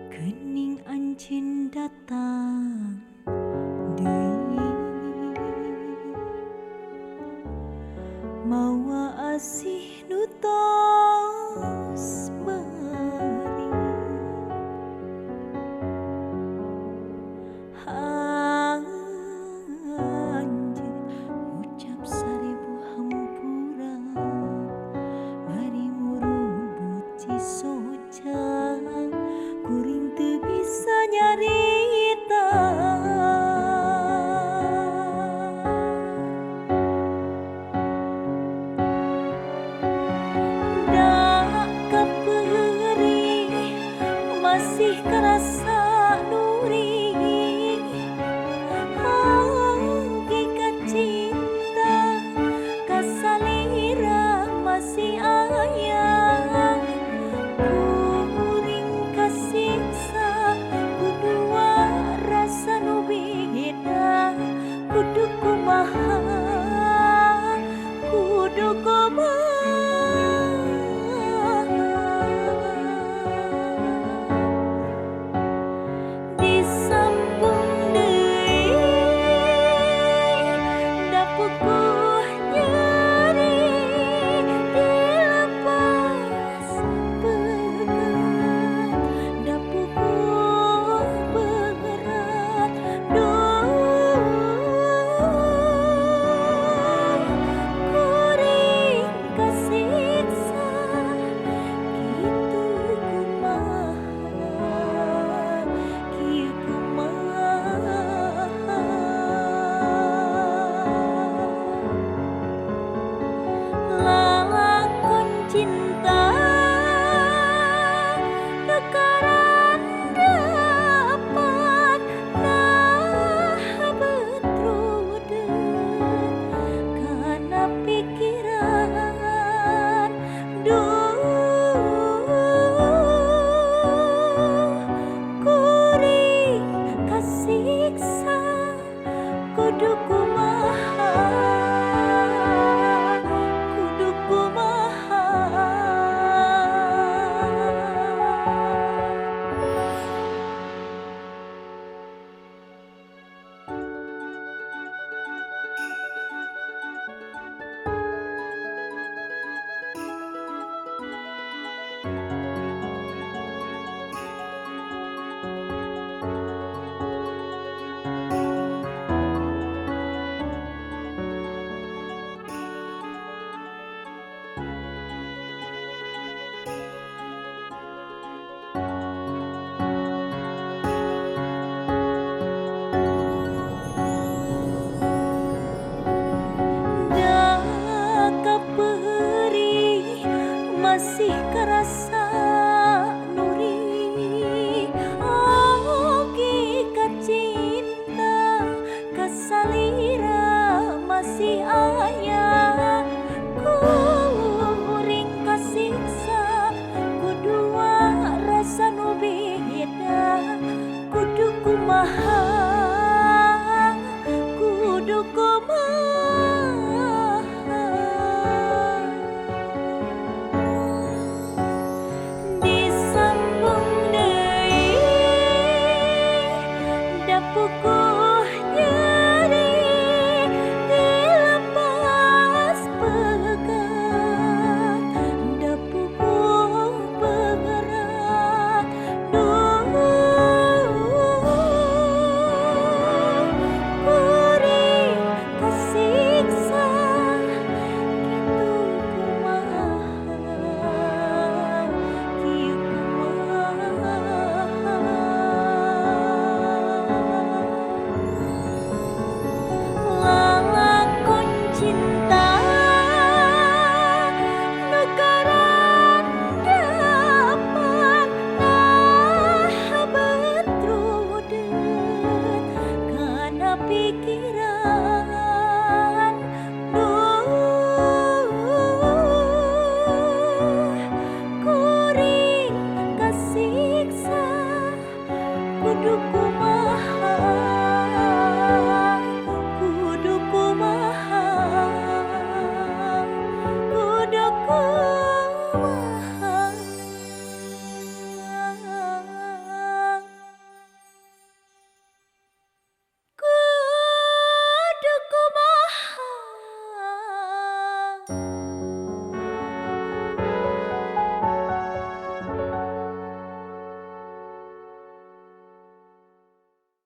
Kening ancin datang deui mawa asih nu tos beri anjeun ucap seribu hampura bari murubut cisoca kuring teu bisa nyarita da kapeuri masih kerasa nuri hagi ka cinta kasalira masih aya kuring kasiksa kudua rasa nu beda kudu kumaha kudu kumaha disambung deui da pukuh nyeri dilepas pegat da pukuh berat kuring kasiksa kitu kumaha kieu kumaha lalakon cinta bakaran dapat nah betrudet kana pikiran kuring kasiksa kudu kumaha kudu kumaha da kapeuri masih kerasa nuri oge ka cinta kasalira masih aya kuring kasiksa kudua rasa nu beda kudu kumaha kudu kumaha